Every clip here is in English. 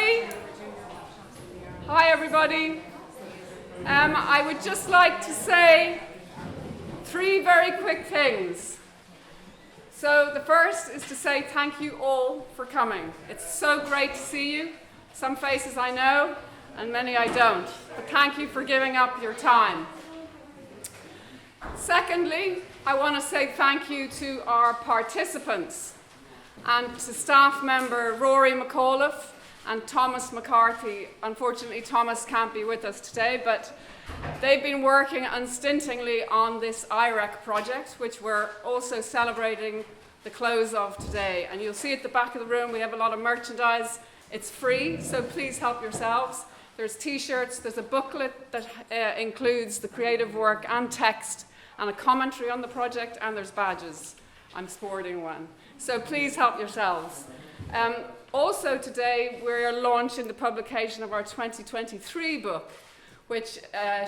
everybody. Hi, everybody. I would just like to say 3 very quick things. So the first is to say thank you all for coming. It's so great to see you. Some faces I know and many I don't. But thank you for giving up your time. Secondly, I want to say thank you to our participants and to staff member Rory McAuliffe and Thomas McCarthy. Unfortunately, Thomas can't be with us today, but they've been working unstintingly on this IHREQ project, which we're also celebrating the close of today. And you'll see at the back of the room, we have a lot of merchandise. It's free, so please help yourselves. There's t-shirts, there's a booklet that includes the creative work and text and a commentary on the project, and there's badges. I'm sporting one. So please help yourselves. Also today, we're launching the publication of our 2023 book, which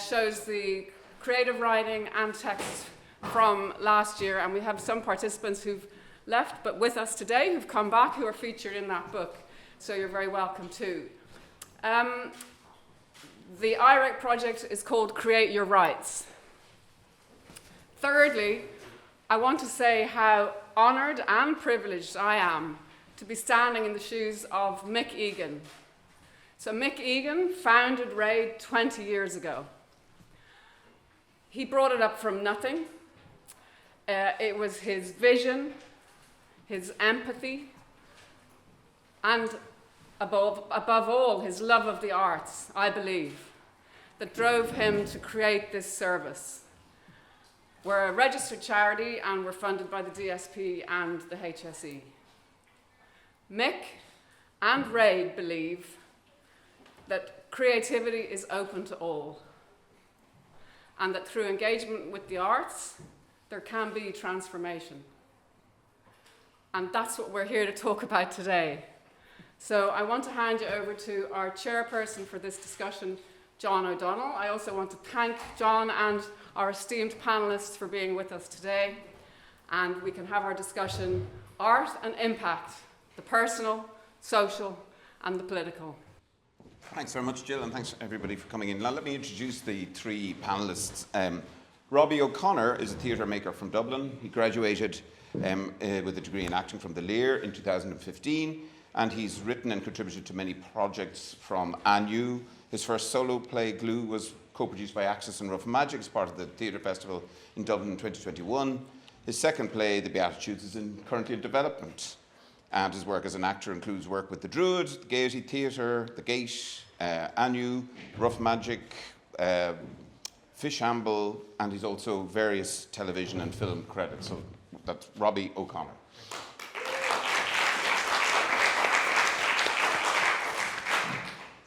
shows the creative writing and text from last year. And we have some participants who've left, but with us today, who've come back, who are featured in that book. So you're very welcome too. The IHREQ project is called Create Your Rights. Thirdly, I want to say how honoured and privileged I am to be standing in the shoes of Mick Egan. So Mick Egan founded RADE 20 years ago. He brought it up from nothing. It was his vision, his empathy, and above all, his love of the arts, I believe, that drove him to create this service. We're a registered charity and we're funded by the DSP and the HSE. Mick and RADE believe that creativity is open to all and that through engagement with the arts, there can be transformation. And that's what we're here to talk about today. So I want to hand you over to our chairperson for this discussion, John O'Donnell. I also want to thank John and our esteemed panelists for being with us today. And we can have our discussion, art and impact, the personal, social, and the political. Thanks very much, Jill, and thanks everybody for coming in. Now let me introduce the 3 panelists. Robbie O'Connor is a theatre maker from Dublin. He graduated with a degree in acting from the Lear in 2015, and he's written and contributed to many projects from ANU. His first solo play, Glue, was co-produced by Axis and Rough Magic as part of the Theatre Festival in Dublin in 2021. His second play, The Beatitudes, is currently in development. And his work as an actor includes work with the Druid, the Gaiety Theatre, the Gate, ANU, Rough Magic, Fishamble, and he's also various television and film credits. So that's Robbie O'Connor.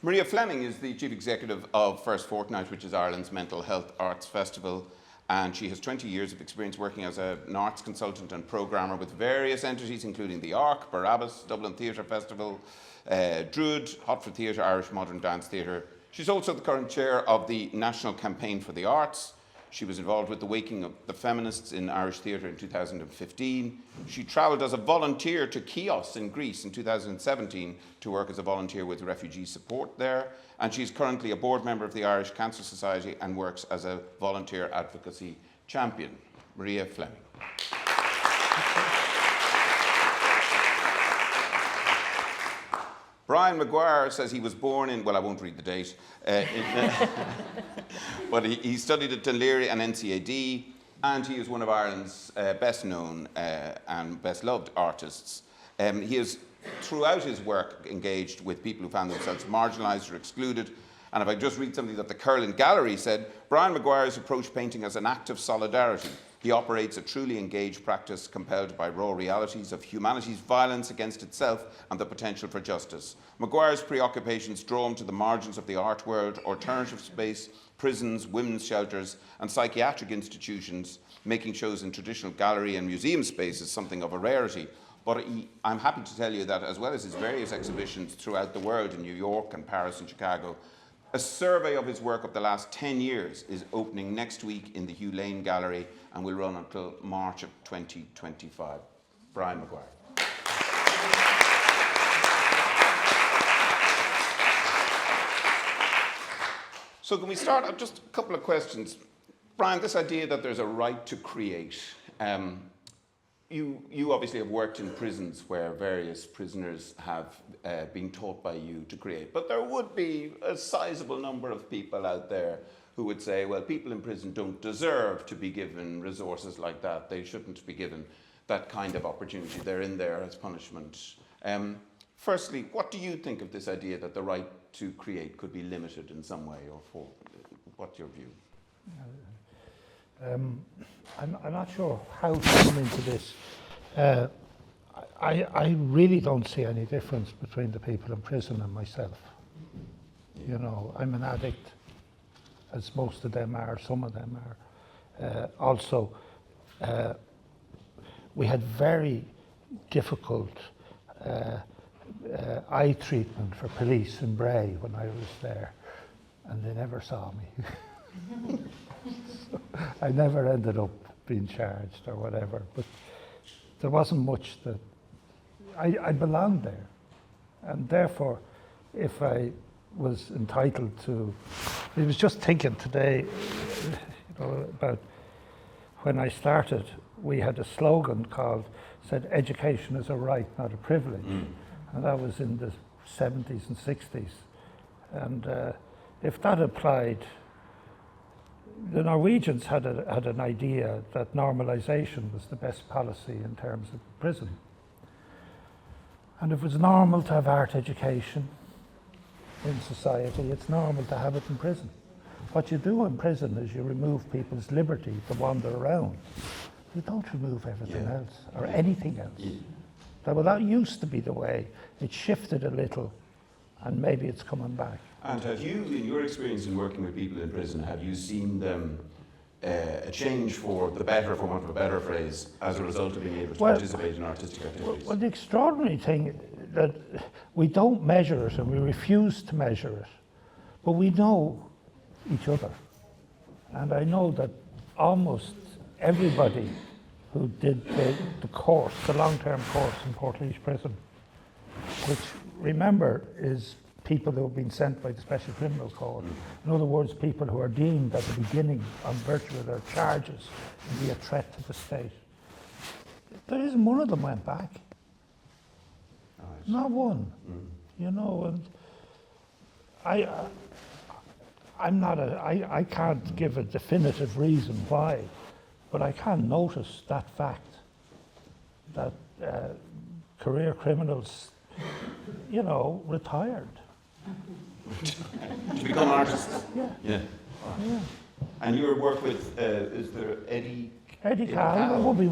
Maria Fleming is the chief executive of First Fortnight, which is Ireland's mental health arts festival, and she has 20 years of experience working as an arts consultant and programmer with various entities, including the ARC, Barabbas, Dublin Theatre Festival, Druid, Hotford Theatre, Irish Modern Dance Theatre. She's also the current chair of the National Campaign for the Arts. She was involved with the Waking of the Feminists in Irish theatre in 2015. She travelled as a volunteer to Chios in Greece in 2017 to work as a volunteer with refugee support there. And she's currently a board member of the Irish Cancer Society and works as a volunteer advocacy champion. Maria Fleming. Brian Maguire says he was born in, well, I won't read the date, but he studied at Dunleary and NCAD, and he is one of Ireland's best known and best loved artists. He has, throughout his work, engaged with people who found themselves marginalised or excluded. And if I just read something that the Curlin Gallery said, Brian Maguire's approached painting as an act of solidarity. He operates a truly engaged practice compelled by raw realities of humanity's violence against itself and the potential for justice. Maguire's preoccupations draw him to the margins of the art world, alternative space, prisons, women's shelters, and psychiatric institutions. Making shows in traditional gallery and museum space is something of a rarity. But I'm happy to tell you that as well as his various exhibitions throughout the world in New York and Paris and Chicago, a survey of his work of the last 10 years is opening next week in the Hugh Lane Gallery and will run until March of 2025. Brian Maguire. So can we start? Just a couple of questions. Brian, this idea that there's a right to create. You obviously have worked in prisons where various prisoners have been taught by you to create, but there would be a sizable number of people out there who would say, well, people in prison don't deserve to be given resources like that. They shouldn't be given that kind of opportunity. They're in there as punishment. Firstly, what do you think of this idea that the right to create could be limited in some way, or what's your view? I'm not sure how to come into this. I really don't see any difference between the people in prison and myself. You know, I'm an addict, as most of them are, some of them are. Also, we had very difficult eye treatment for police in Bray when I was there, and they never saw me. So I never ended up being charged or whatever, but there wasn't much that I belonged there, and therefore if I was entitled to, I was just thinking today, you know, about when I started, we had a slogan said education is a right, not a privilege. And that was in the 70s and 60s. And if that applied, the Norwegians had an idea that normalization was the best policy in terms of prison. And if it's normal to have art education in society, it's normal to have it in prison. What you do in prison is you remove people's liberty to wander around. You don't remove everything else, or anything else. Well, that used to be the way. It shifted a little, and maybe it's coming back. And have you, in your experience in working with people in prison, have you seen them a change for the better, for want of a better phrase, as a result of being able to participate in artistic activities? Well, the extraordinary thing that we don't measure it, and we refuse to measure it, but we know each other. And I know that almost everybody who did the course, the long-term course in Portlaoise Prison, which, remember, is people who have been sent by the Special Criminal Code. In other words, people who are deemed at the beginning, on virtue of their charges, to be a threat to the state. There isn't one of them went back. Nice. Not one. You know, and I can't give a definitive reason why, but I can notice that fact that career criminals, you know, retired. To become artists? Yeah. And your work with, is there Eddie Cahill would be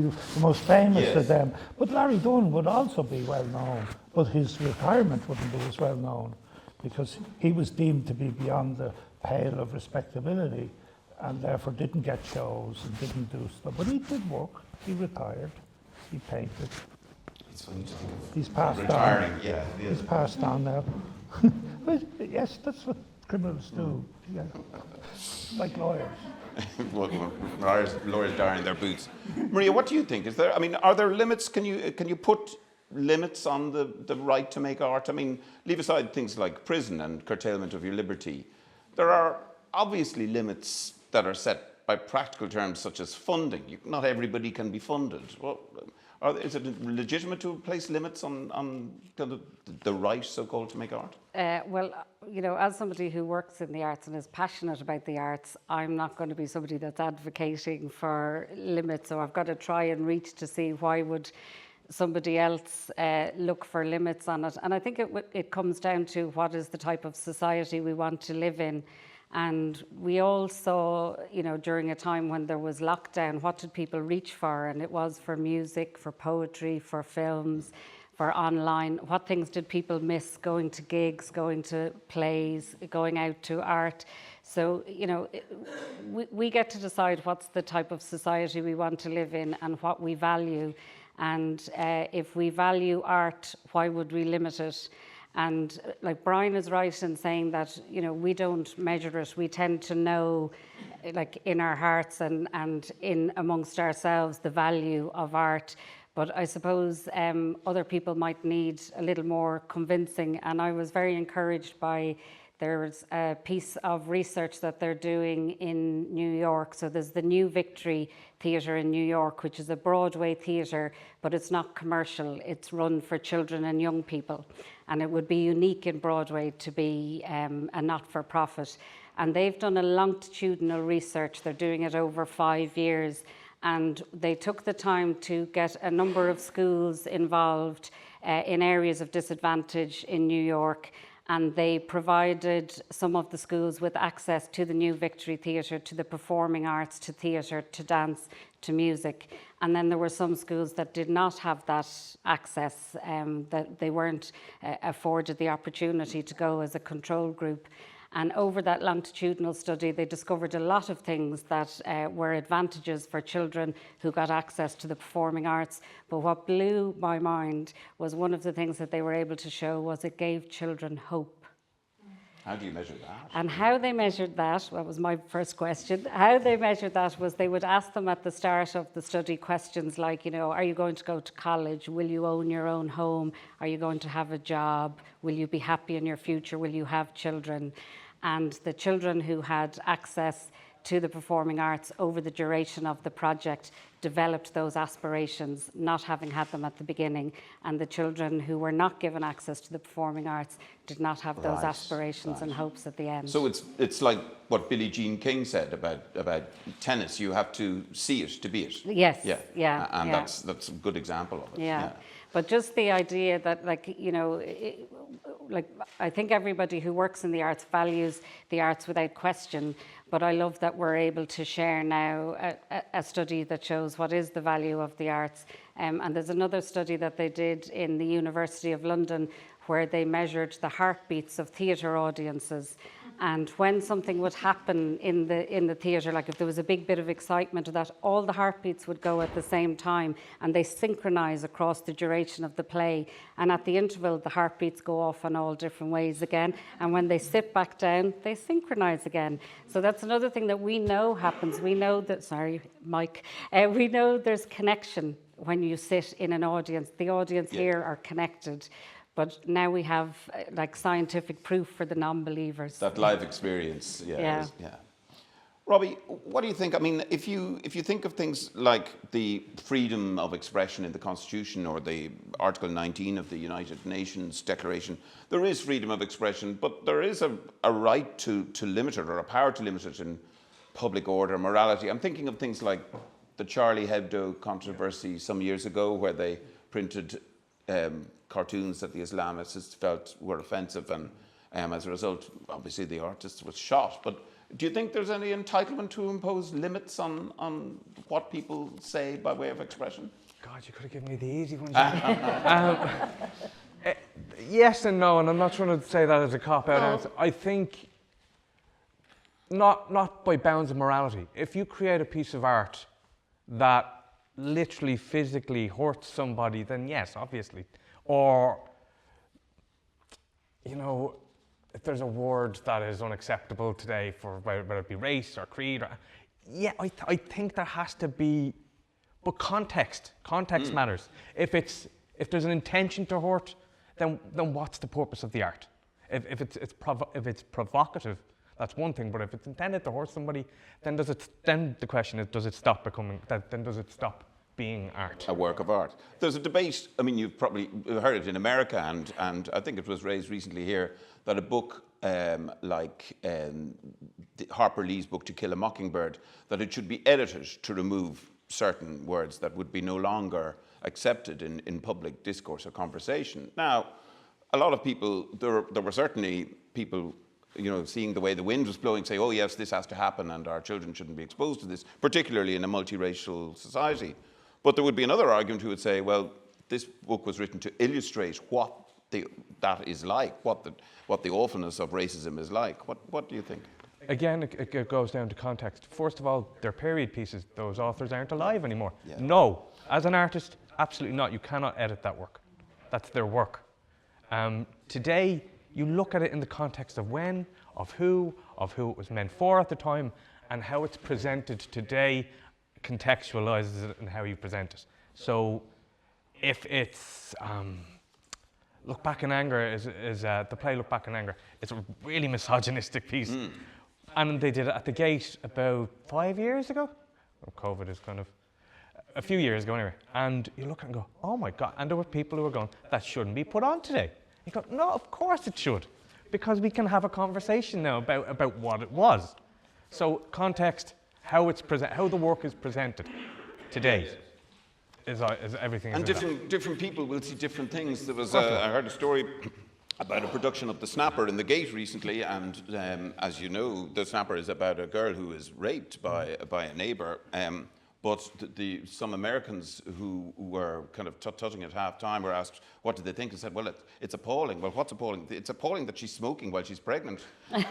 the most famous of them. But Larry Dunn would also be well known, but his retirement wouldn't be as well known because he was deemed to be beyond the pale of respectability and therefore didn't get shows and didn't do stuff. But he did work. He retired. He painted. It's funny to think of he's passed retiring. on. Yeah. He's passed on now. But yes, that's what criminals do. Yeah. Like lawyers. Lawyers die in their boots. Maria, what do you think? Is there? I mean, are there limits? Can you put limits on the right to make art? I mean, leave aside things like prison and curtailment of your liberty. There are obviously limits that are set by practical terms, such as funding. Not everybody can be funded. Well, is it legitimate to place limits on the right, so-called, to make art? Well, you know, as somebody who works in the arts and is passionate about the arts, I'm not going to be somebody that's advocating for limits. So I've got to try and reach to see why would somebody else look for limits on it. And I think it comes down to what is the type of society we want to live in. And we all saw, you know, during a time when there was lockdown, what did people reach for? And it was for music, for poetry, for films, for online. What things did people miss? Going to gigs, going to plays, going out to art. So, you know, we get to decide what's the type of society we want to live in and what we value. And if we value art, why would we limit it? And like Brian is right in saying that, you know, we don't measure it. We tend to know, like in our hearts and in amongst ourselves, the value of art. But I suppose other people might need a little more convincing. And I was very encouraged by There's a piece of research that they're doing in New York. So there's the New Victory Theatre in New York, which is a Broadway theatre, but it's not commercial. It's run for children and young people. And it would be unique in Broadway to be a not-for-profit. And they've done a longitudinal research. They're doing it over 5 years. And they took the time to get a number of schools involved in areas of disadvantage in New York. And they provided some of the schools with access to the New Victory Theatre, to the performing arts, to theatre, to dance, to music. And then there were some schools that did not have that access, that they weren't afforded the opportunity to go as a control group. And over that longitudinal study, they discovered a lot of things that were advantages for children who got access to the performing arts. But what blew my mind was one of the things that they were able to show was it gave children hope. How do you measure that? And how they measured that was my first question. How they measured that was they would ask them at the start of the study questions like, you know, are you going to go to college? Will you own your own home? Are you going to have a job? Will you be happy in your future? Will you have children? And the children who had access to the performing arts over the duration of the project developed those aspirations, not having had them at the beginning. And the children who were not given access to the performing arts did not have those aspirations and hopes at the end. So it's like what Billie Jean King said about tennis. You have to see it to be it. Yes. Yeah. And that's a good example of it. Yeah. But just the idea that, like, you know, I think everybody who works in the arts values the arts without question. But I love that we're able to share now a study that shows what is the value of the arts. And there's another study that they did in the University of London where they measured the heartbeats of theatre audiences. And when something would happen in the theatre, like if there was a big bit of excitement, that all the heartbeats would go at the same time and they synchronise across the duration of the play. And at the interval, the heartbeats go off in all different ways again. And when they sit back down, they synchronise again. So that's another thing that we know happens. We know that, sorry, Mike, we know there's connection when you sit in an audience. The audience here are connected. But now we have like scientific proof for the non-believers. That live experience, Yeah. Robbie, what do you think? I mean, if you think of things like the freedom of expression in the Constitution or the Article 19 of the United Nations Declaration, there is freedom of expression, but there is a right to limit it, or a power to limit it in public order, morality. I'm thinking of things like the Charlie Hebdo controversy some years ago, where they printed cartoons that the Islamists felt were offensive, and as a result, obviously the artist was shot. But do you think there's any entitlement to impose limits on what people say by way of expression? God, you could have given me the easy ones. Yes and no, and I'm not trying to say that as a cop-out answer. I think not by bounds of morality. If you create a piece of art that literally physically hurts somebody, then yes, obviously. Or, you know, if there's a word that is unacceptable today, for whether it be race or creed, I think there has to be, but context matters. If there's an intention to hurt, then what's the purpose of the art? If it's provocative, that's one thing. But if it's intended to hurt somebody, then the question is, does it stop being art? A work of art. There's a debate, I mean, you've probably heard it in America, and I think it was raised recently here, that a book like Harper Lee's book, To Kill a Mockingbird, that it should be edited to remove certain words that would be no longer accepted in public discourse or conversation. Now, a lot of people, there were certainly people, you know, seeing the way the wind was blowing, say, oh yes, this has to happen and our children shouldn't be exposed to this, particularly in a multiracial society. But there would be another argument who would say, well, this book was written to illustrate what that is like, what the awfulness of racism is like. What do you think? Again, it goes down to context. First of all, they're period pieces. Those authors aren't alive anymore. Yeah. No, as an artist, absolutely not. You cannot edit that work. That's their work. Today, you look at it in the context of when, of who it was meant for at the time, and how it's presented today contextualizes it and how you present it. So if it's Look Back in Anger is the play Look Back in Anger. It's a really misogynistic piece. And they did it at the Gate about 5 years ago. Oh, COVID is kind of a few years ago anyway. And you look and go, oh my God. And there were people who were going, that shouldn't be put on today. You go, no, of course it should. Because we can have a conversation now about what it was. So context, how the work is presented today is everything. And different people will see different things. There was I heard a story about a production of The Snapper in the Gate recently, and as you know, The Snapper is about a girl who is raped by a neighbour. But some Americans who were kind of tutting at half time were asked, what did they think? And said, well, it's appalling. Well, what's appalling? It's appalling that she's smoking while she's pregnant. But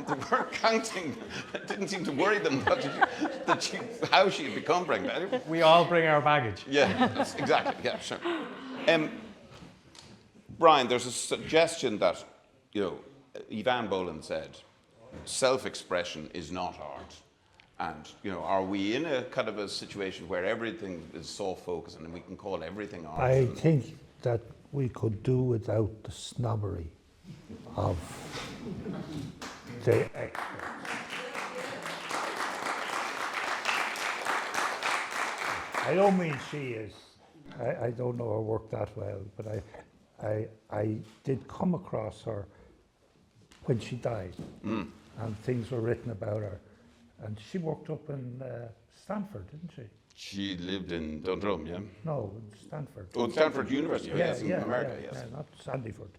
they weren't counting. It didn't seem to worry them how she had become pregnant. We all bring our baggage. Yeah, exactly. Yeah, sure. Brian, there's a suggestion that, Ivan Boland said, self-expression is not art. And, are we in a kind of a situation where everything is soft-focused and we can call everything art? I think that we could do without the snobbery of the experts. I don't mean she is. I don't know her work that well, but I did come across her when she died, and things were written about her. And she worked up in Stanford, didn't she? She lived in Dundrum, yeah? No, in Stanford. Oh, Stanford University, yes, in America, yes. Yeah, not Sandyford.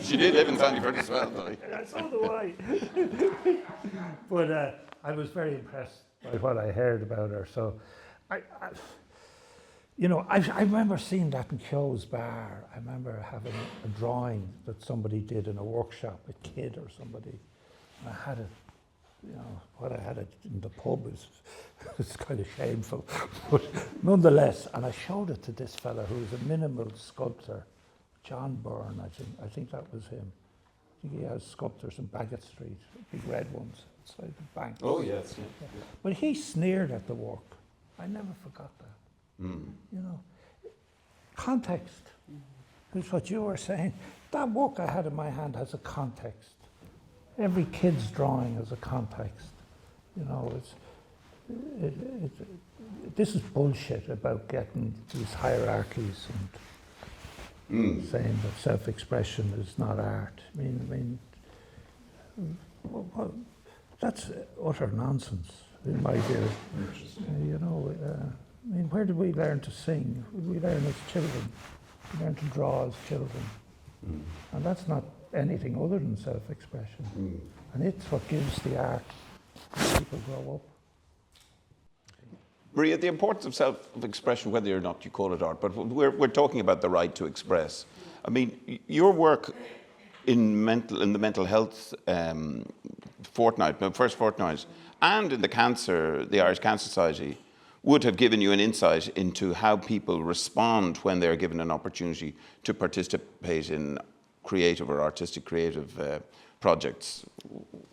She did live in Sandyford as well, though. So do I. But I was very impressed by what I heard about her. So, I remember seeing that in Keogh's Bar. I remember having a drawing that somebody did in a workshop, a kid or somebody. And I had it. What I had it in the pub is kind of shameful, but nonetheless, and I showed it to this fella who was a minimal sculptor, John Byrne, I think that was him. I think he has sculptures in Bagot Street, big red ones outside the bank. Oh, yes. Yeah. But he sneered at the work. I never forgot that. Context is what you were saying. That work I had in my hand has a context. Every kid's drawing has a context. This is bullshit about getting these hierarchies and saying that self-expression is not art. I mean, that's utter nonsense in my view. Where did we learn to sing? We learn as children. We learn to draw as children, and that's not anything other than self-expression. And it's what gives the art as people grow up. Maria, the importance of self-expression, whether or not you call it art, but we're talking about the right to express. I mean, your work in the mental health first fortnight, and in the Irish Cancer Society, would have given you an insight into how people respond when they're given an opportunity to participate in creative or artistic creative projects.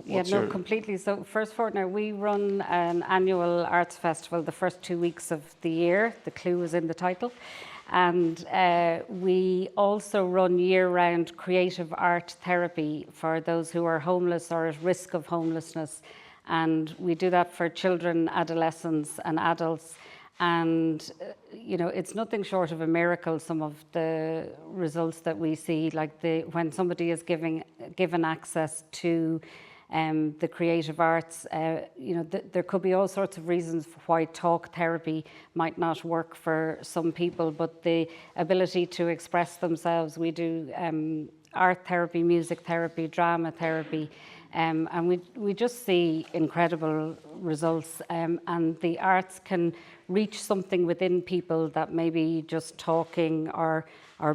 Completely. So first fortnight, we run an annual arts festival the first 2 weeks of the year. The clue is in the title. And we also run year-round creative art therapy for those who are homeless or at risk of homelessness. And we do that for children, adolescents and adults. And, it's nothing short of a miracle, some of the results that we see, like when somebody is given access to the creative arts, there could be all sorts of reasons for why talk therapy might not work for some people, but the ability to express themselves, we do art therapy, music therapy, drama therapy, and we just see incredible results, and the arts can reach something within people that maybe just talking or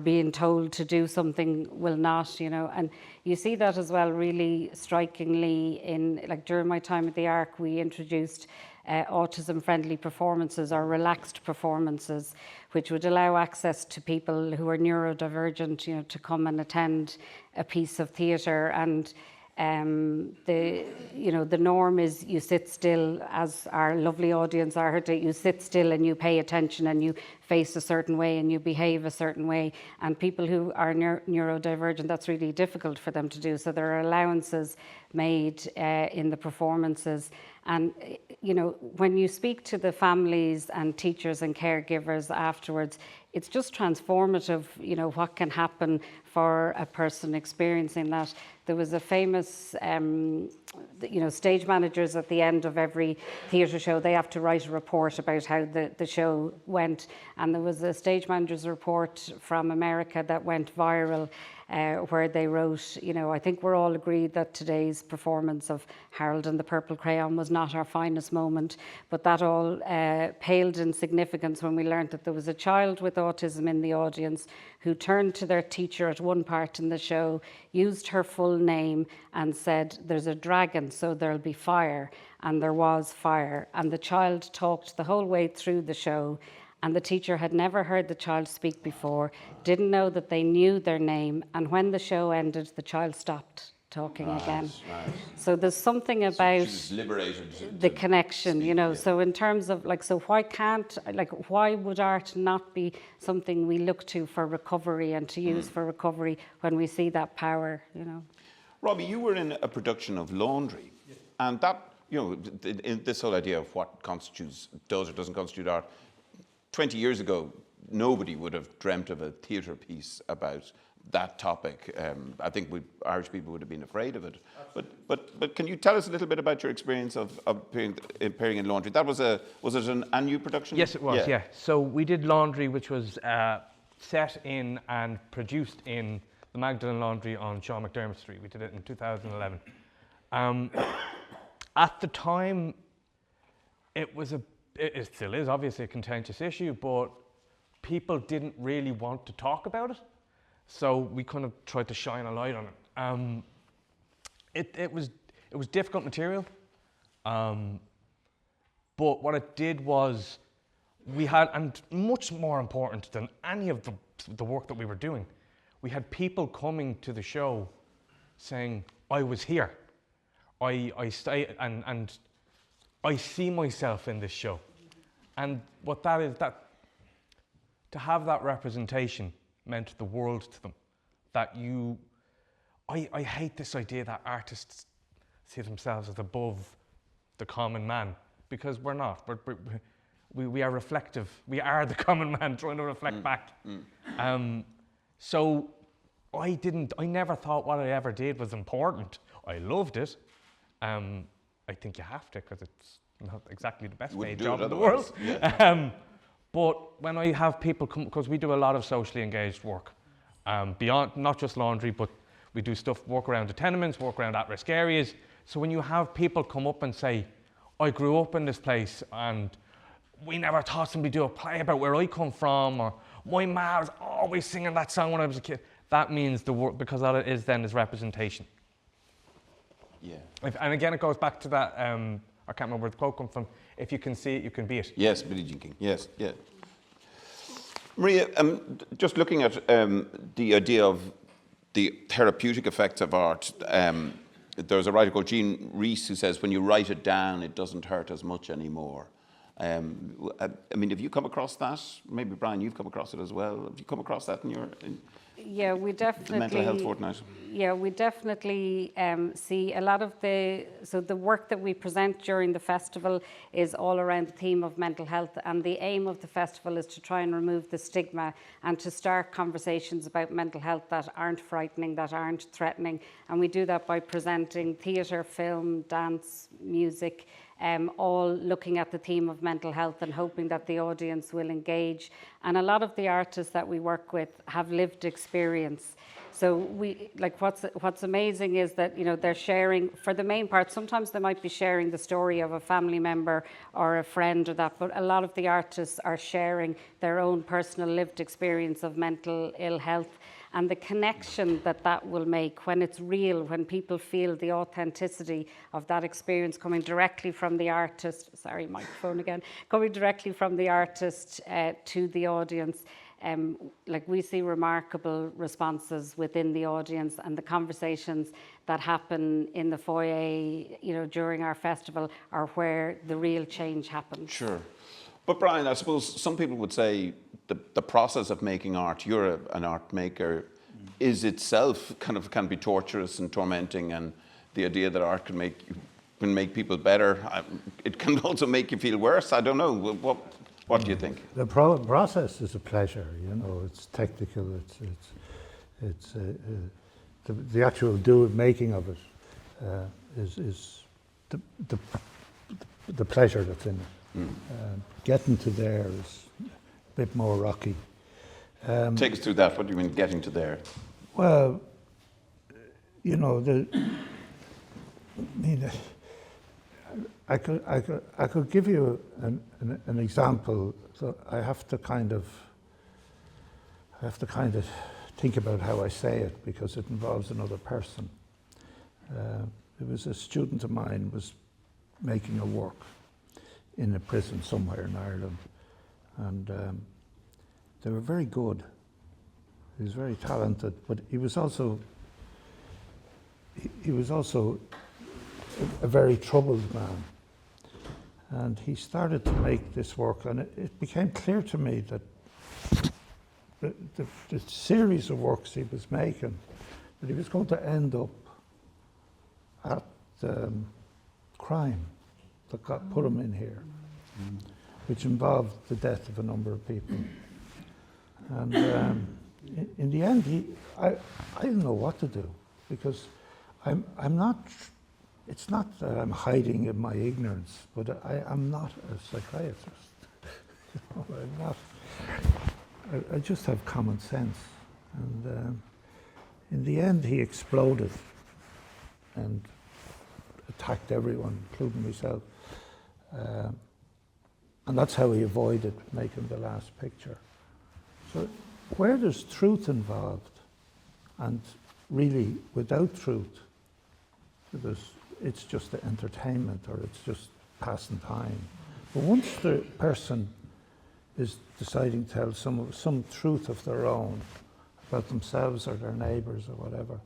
being told to do something will not, and you see that as well really strikingly during my time at the ARC, we introduced autism-friendly performances or relaxed performances, which would allow access to people who are neurodivergent, to come and attend a piece of theatre. And The norm is you sit still, as our lovely audience are here, you sit still and you pay attention and you face a certain way and you behave a certain way. And people who are neurodivergent, that's really difficult for them to do. So there are allowances made in the performances. And, when you speak to the families and teachers and caregivers afterwards, it's just transformative, what can happen for a person experiencing that. There was a famous, stage managers at the end of every theatre show, they have to write a report about how the show went. And there was a stage manager's report from America that went viral, where they wrote, I think we're all agreed that today's performance of Harold and the Purple Crayon was not our finest moment, but that all paled in significance when we learned that there was a child with autism in the audience who turned to their teacher at one part in the show, used her full name and said, "There's a dragon, so there'll be fire," and there was fire. And the child talked the whole way through the show, and the teacher had never heard the child speak before, didn't know that they knew their name, and when the show ended, the child stopped talking again. Right. So there's something about She was liberated. the connection, speak, so in terms of why would art not be something we look to for recovery and to use for recovery when we see that power, Robbie, you were in a production of Laundry, and that, in this whole idea of what does or doesn't constitute art, 20 years ago, nobody would have dreamt of a theatre piece about that topic. I think Irish people would have been afraid of it. But can you tell us a little bit about your experience of appearing in Laundry? Was it a new production? Yes, it was, yeah. So we did Laundry, which was set in and produced in the Magdalen Laundry on Sean McDermott Street. We did it in 2011. At the time, it still is obviously a contentious issue, but people didn't really want to talk about it. So we kind of tried to shine a light on it. It was difficult material, but what it did was we had, and much more important than any of the work that we were doing, we had people coming to the show saying, "I was here, I stay, and I see myself in this show." And what that is, that to have that representation meant the world to them. I hate this idea that artists see themselves as above the common man, because we're not. We are reflective. We are the common man trying to reflect back. So I never thought what I ever did was important. I loved it. I think you have to, because it's not exactly the best paid job in the world. Yeah. But when I have people come, because we do a lot of socially engaged work, beyond, not just Laundry, but we do stuff, work around the tenements, work around at-risk areas. So when you have people come up and say, "I grew up in this place and we never thought somebody do a play about where I come from," or "My ma was always singing that song when I was a kid," that means the work, because all it is then is representation. Yeah. And again, it goes back to that, I can't remember where the quote comes from, "If you can see it, you can be it." Yes, Billie Jean King. Yes, yeah. Maria, just looking at the idea of the therapeutic effects of art, there's a writer called Jean Rhys who says, "When you write it down, it doesn't hurt as much anymore." Have you come across that? Maybe, Brian, you've come across it as well. Have you come across that in Yeah, we definitely. the mental health fortnight? Yeah, we definitely see a lot of the work that we present during the festival is all around the theme of mental health, and the aim of the festival is to try and remove the stigma and to start conversations about mental health that aren't frightening, that aren't threatening, and we do that by presenting theatre, film, dance, music, all looking at the theme of mental health and hoping that the audience will engage. And a lot of the artists that we work with have lived experience. So what's amazing is that they're sharing, for the main part, sometimes they might be sharing the story of a family member or a friend or that, but a lot of the artists are sharing their own personal lived experience of mental ill health. And the connection that will make when it's real, when people feel the authenticity of that experience coming directly from the artist, coming directly from the artist to the audience, like we see remarkable responses within the audience, and the conversations that happen in the foyer, you know, during our festival are where the real change happens. Sure. But Brian, I suppose some people would say the process of making art, you're an art maker, is itself can be torturous and tormenting, and the idea that art can make people better, it can also make you feel worse. I don't know. What do you think? The process is a pleasure, you know. It's technical. It's the actual making of it is the pleasure that's in it. Getting to there is a bit more rocky. Take us through that. What do you mean getting to there? Well, you know, I could give you an example. So I have to kind of think about how I say it, because it involves another person. It was a student of mine was making a work in a prison somewhere in Ireland, and they were very good. He was very talented, but he was also a very troubled man. And he started to make this work, and it became clear to me that the series of works he was making, that he was going to end up at crime that put him in here, which involved the death of a number of people. And in the end, I didn't know what to do, because I'm not. It's not that I'm hiding in my ignorance, but I'm not a psychiatrist. You know, I'm not. I just have common sense. And in the end, he exploded and attacked everyone, including myself. And that's how he avoided making the last picture. So where there's truth involved, and really without truth, it's just the entertainment, or it's just passing time. But once the person is deciding to tell some truth of their own about themselves or their neighbours or whatever,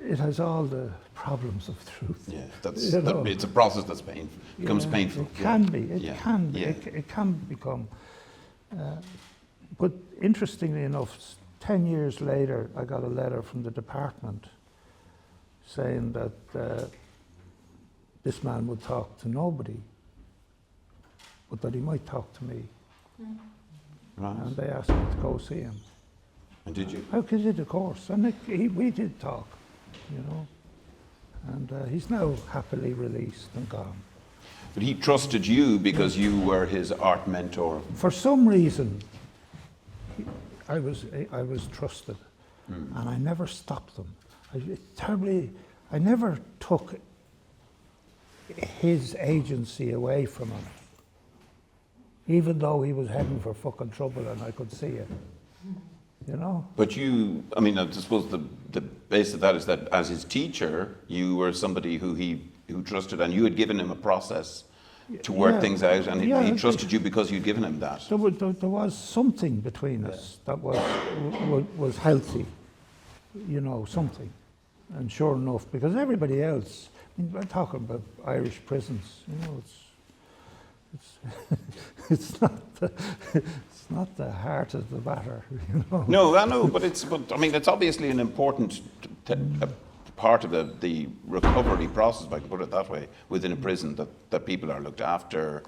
it has all the problems of truth. Yeah, it's a process that's painful. Becomes painful. It can be. It can be. It can become. But interestingly enough, 10 years later, I got a letter from the department saying that this man would talk to nobody, but that he might talk to me. Right. And they asked me to go see him. And did you? I did, of course. And we did talk, you know. And he's now happily released and gone. But he trusted you because you were his art mentor. For some reason, I was trusted, and I never stopped them. I never took his agency away from him, even though he was heading for fucking trouble and I could see it, you know? But I suppose the base of that is that as his teacher, you were somebody who trusted, and you had given him a process to work things out, and he trusted you because you'd given him that. There was something between us that was healthy, you know, something. And sure enough, because everybody else, we're talking about Irish prisons, you know, it's not the heart of the matter, you know. No, I know, but it's obviously an important part of the recovery process, if I can put it that way, within a prison, that people are looked after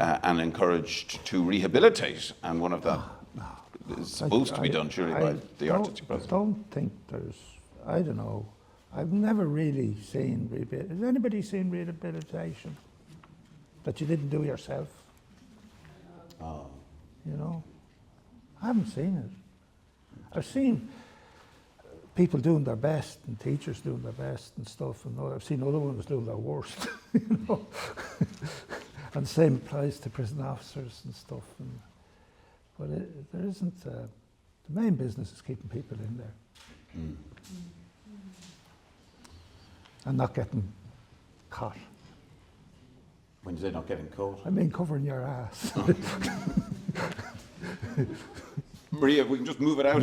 and encouraged to rehabilitate, and one of that is supposed to be done surely by the artistic process. I don't think I don't know, I've never really seen rehabilitation. Has anybody seen rehabilitation that you didn't do yourself? Oh. You know, I haven't seen it. I've seen people doing their best, and teachers doing their best and stuff, and I've seen other ones doing their worst, you know. And the same applies to prison officers and stuff. But there isn't. The main business is keeping people in there and not getting caught. When you say not getting caught. I mean covering your ass. Maria, if we can just move it out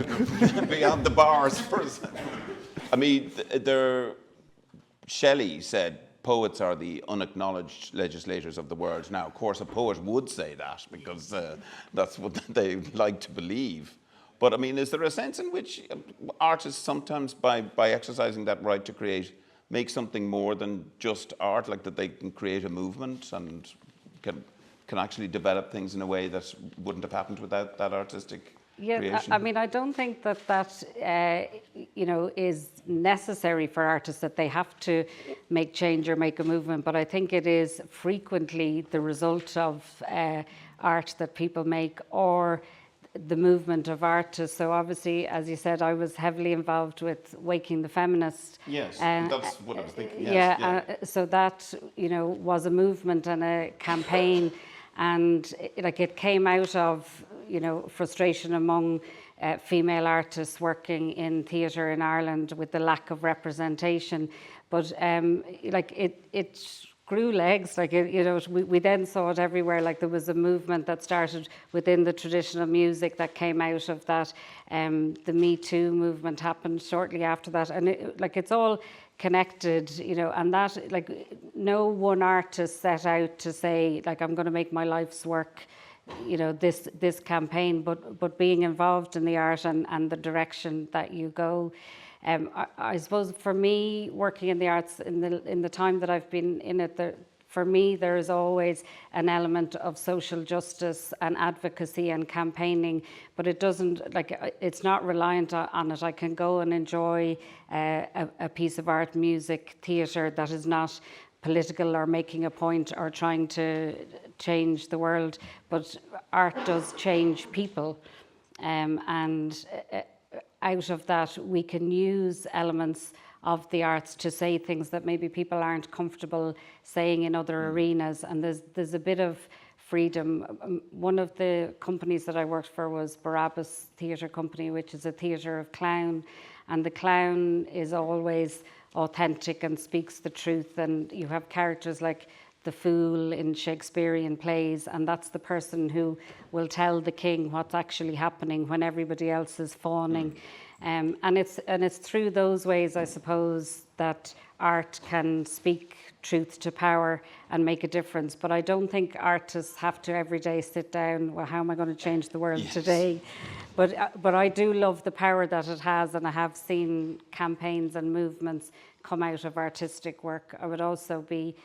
beyond the bars for a second. I mean, Shelley said poets are the unacknowledged legislators of the world. Now, of course, a poet would say that because that's what they like to believe. But I mean, is there a sense in which artists sometimes, by exercising that right to create, make something more than just art, like that they can create a movement and can actually develop things in a way that wouldn't have happened without that artistic creation? I mean, I don't think that is necessary for artists, that they have to make change or make a movement, but I think it is frequently the result of art that people make or the movement of artists. So obviously, as you said, I was heavily involved with Waking the Feminist. Yes, that's what I was thinking. Yes, so that was a movement and a campaign, and it came out of frustration among female artists working in theatre in Ireland with the lack of representation. But it grew legs. We then saw it everywhere. Like there was a movement that started within the traditional music that came out of that. The Me Too movement happened shortly after that, and it's all connected, and that no one artist set out to say I'm going to make my life's work this campaign, but being involved in the art and the direction that you go. I suppose for me, working in the arts in the time that I've been in it, for me there is always an element of social justice and advocacy and campaigning, but it doesn't it's not reliant on it. I can go and enjoy a piece of art, music, theatre that is not political or making a point or trying to change the world, but art does change people, and out of that we can use elements of the arts to say things that maybe people aren't comfortable saying in other arenas, and there's a bit of freedom. One of the companies that I worked for was Barabbas Theatre Company, which is a theatre of clown, and the clown is always authentic and speaks the truth, and you have characters like the fool in Shakespearean plays, and that's the person who will tell the king what's actually happening when everybody else is fawning. And it's through those ways, I suppose, that art can speak truth to power and make a difference. But I don't think artists have to every day sit down, well, how am I going to change the world today? But I do love the power that it has, and I have seen campaigns and movements come out of artistic work. I would also be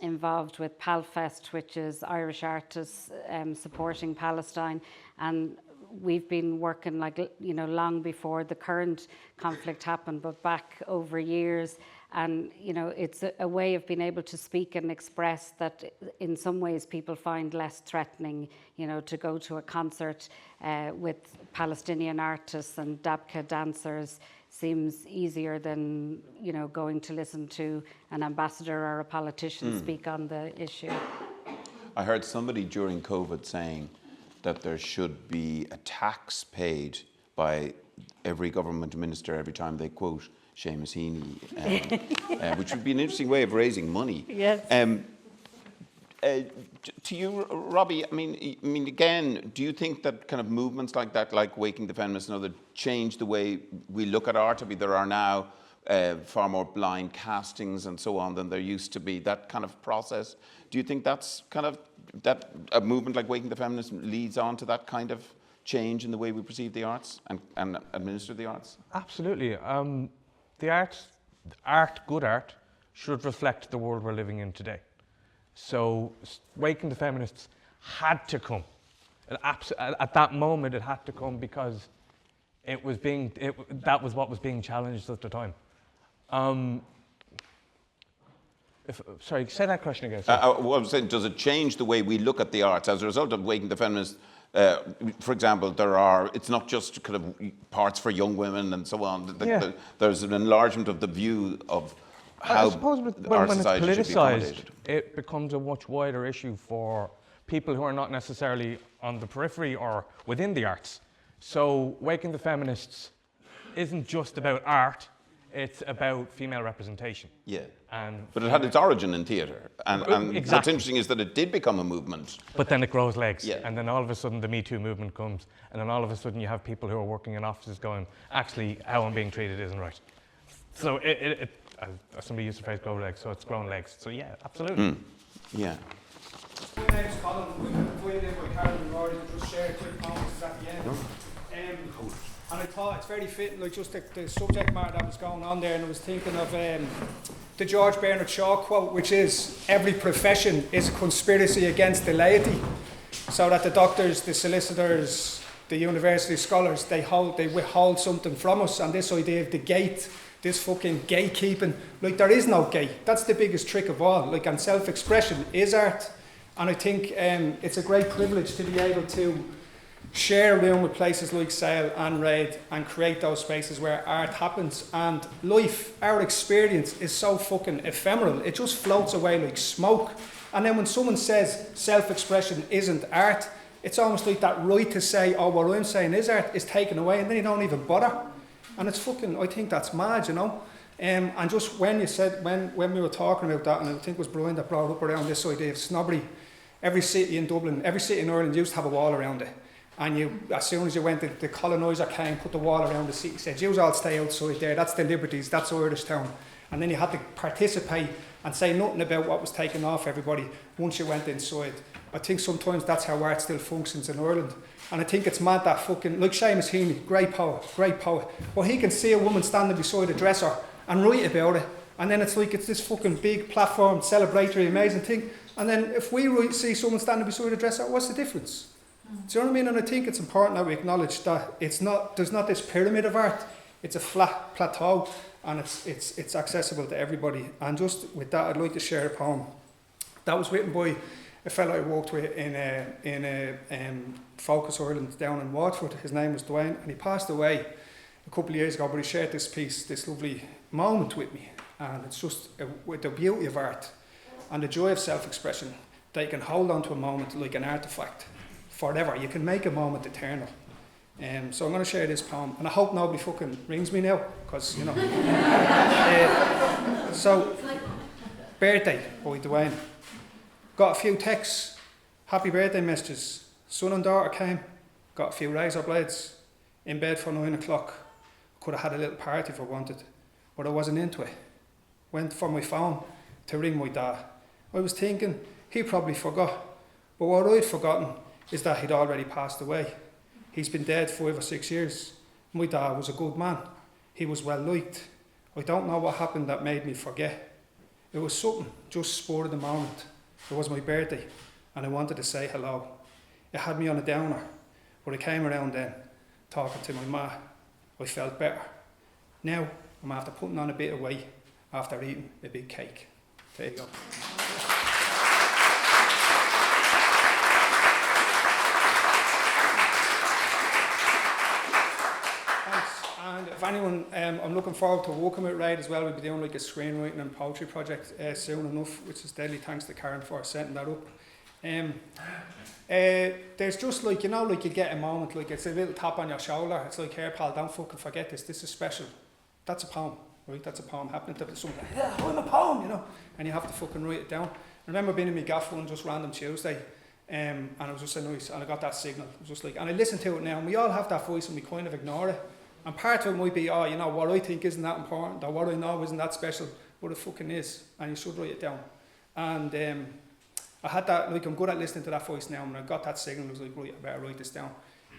involved with PalFest, which is Irish artists supporting Palestine, and we've been working long before the current conflict happened, but back over years. And it's a way of being able to speak and express that in some ways people find less threatening, to go to a concert with Palestinian artists and dabka dancers seems easier than going to listen to an ambassador or a politician speak on the issue. I heard somebody during COVID saying that there should be a tax paid by every government minister every time they quote Seamus Heaney, which would be an interesting way of raising money. Yes. To you, Robbie, I mean, again, do you think that kind of movements like that, like Waking the Feminists and other, change the way we look at art? I mean, there are now far more blind castings and so on than there used to be, that kind of process. Do you think that's kind of, that a movement like Waking the Feminists leads on to that kind of change in the way we perceive the arts and administer the arts? Absolutely. The good art, should reflect the world we're living in today. So Waking the Feminists had to come. At that moment, it had to come because that was what was being challenged at the time. Sorry, say that question again. What I'm saying, does it change the way we look at the arts as a result of Waking the Feminists? For example, it's not just kind of parts for young women and so on. There's an enlargement of the view of how I suppose our when it's society should be politicized, it becomes a much wider issue for people who are not necessarily on the periphery or within the arts. So Waking the Feminists isn't just about art, It's about female representation. Yeah. And But it had its origin in theatre. And what's Exactly. interesting is that it did become a movement. But then it grows legs. Yeah. And then all of a sudden the Me Too movement comes. And then all of a sudden you have people who are working in offices going, actually, how I'm being treated isn't right. So somebody used the phrase grow legs, so it's grown legs. So yeah, absolutely. Yeah. My name's Colin. I'm joined in by Karen and Rory to just share 2 comments at the end. And I thought it's very fitting, like just the subject matter that was going on there, and I was thinking of the George Bernard Shaw quote, which is, every profession is a conspiracy against the laity. So that the doctors, the solicitors, the university scholars, they withhold something from us, and this idea of the gate, this fucking gatekeeping, like there is no gate. That's the biggest trick of all, like, and self-expression is art. And I think it's a great privilege to be able to share a room with places like Sale and RADE and create those spaces where art happens. And life, our experience is so fucking ephemeral. It just floats away like smoke. And then when someone says self-expression isn't art, it's almost like that right to say, oh, what I'm saying is art, is taken away, and then you don't even bother. And it's fucking, I think that's mad, you know. And just when you said, when we were talking about that, and I think it was Brian that brought up around this idea of snobbery, every city in Dublin, every city in Ireland used to have a wall around it. And you, as soon as you went, the coloniser came, put the wall around the city, said, you all stay outside there, that's the Liberties, that's Irish Town. And then you had to participate and say nothing about what was taken off everybody once you went inside. I think sometimes that's how art still functions in Ireland. And I think it's mad that fucking, like Seamus Heaney, great poet. But he can see a woman standing beside a dresser and write about it. And then it's like, it's this fucking big platform, celebratory, amazing thing. And then if we see someone standing beside a dresser, what's the difference? Do you know what I mean? And I think it's important that we acknowledge that there's not this pyramid of art. It's a flat plateau, and it's accessible to everybody. And just with that, I'd like to share a poem that was written by a fellow I worked with in Focus Ireland down in Waterford. His name was Dwayne, and he passed away a couple of years ago. But he shared this piece, this lovely moment with me, and it's just with the beauty of art and the joy of self-expression that you can hold on to a moment like an artefact forever. You can make a moment eternal. So I'm going to share this poem, and I hope nobody fucking rings me now, because, you know. So, birthday by Dwayne. Got a few texts, happy birthday messages. Son and daughter came, got a few razor blades. In bed for 9 o'clock. Could have had a little party if I wanted, but I wasn't into it. Went for my phone to ring my dad. I was thinking he probably forgot, but what I'd forgotten is that he'd already passed away. He's been dead 5 or 6 years. My dad was a good man. He was well liked. I don't know what happened that made me forget. It was something, just spur of the moment. It was my birthday, and I wanted to say hello. It had me on a downer, but I came around then, talking to my ma. I felt better. Now, I'm after putting on a bit of weight after eating a big cake. There you go. And if anyone, I'm looking forward to working with RADE as well. We'll be doing like a screenwriting and poetry project soon enough, which is deadly thanks to Karen for setting that up. There's just like, you know, like you get a moment, like it's a little tap on your shoulder. It's like, here pal, don't fucking forget this. This is special. That's a poem, right? That's a poem happening to someone. Like, yeah, I'm a poem, you know. And you have to fucking write it down. I remember being in my gaff one just random Tuesday, and it was just so nice, and I got that signal. It was just like, and I listen to it now, and we all have that voice, and we kind of ignore it. And part of it might be, oh, you know, what I think isn't that important, or what I know isn't that special, but it fucking is, and you should write it down. And I had that, like, I'm good at listening to that voice now, and I got that signal. I was like, right, I better write this down.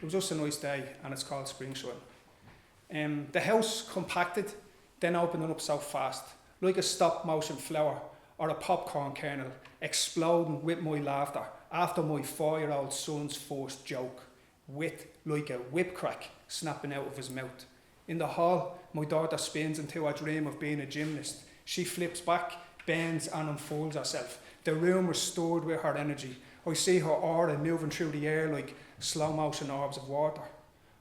It was just a nice day, and it's called Spring Shine. The house compacted, then opening up so fast, like a stop motion flower or a popcorn kernel, exploding with my laughter after my 4-year-old son's first joke, with like a whip crack snapping out of his mouth. In the hall, my daughter spins into a dream of being a gymnast. She flips back, bends and unfolds herself. The room restored with her energy. I see her aura moving through the air like slow motion orbs of water.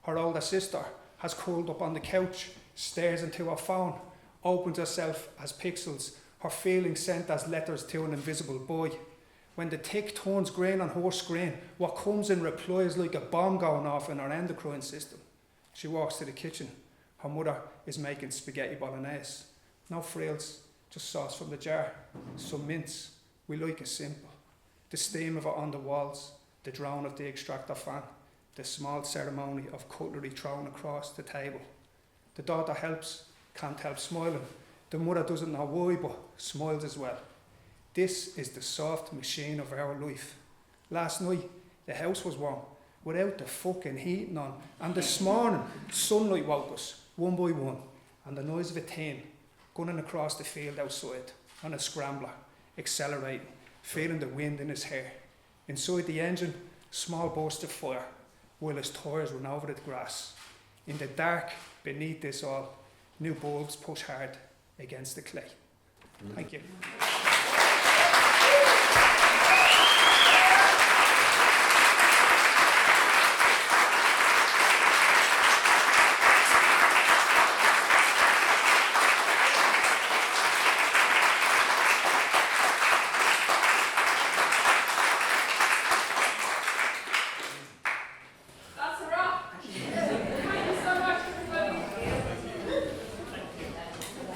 Her older sister has curled up on the couch, stares into her phone, opens herself as pixels, her feelings sent as letters to an invisible boy. When the tick turns green on her screen, what comes in reply is like a bomb going off in her endocrine system. She walks to the kitchen, Her mother is making spaghetti bolognese. No frills, just sauce from the jar, some mince. We like it simple. The steam of it on the walls, the drone of the extractor fan, the small ceremony of cutlery thrown across the table. The daughter helps, can't help smiling. The mother doesn't know why, but smiles as well. This is the soft machine of our life. Last night, the house was warm, without the fucking heating on. And this morning, sunlight woke us, one by one, and the noise of a tin gunning across the field outside, on a scrambler, accelerating, feeling the wind in his hair. Inside the engine, small burst of fire, while his tyres run over the grass. In the dark, beneath this all, new bulbs push hard against the clay. Thank you.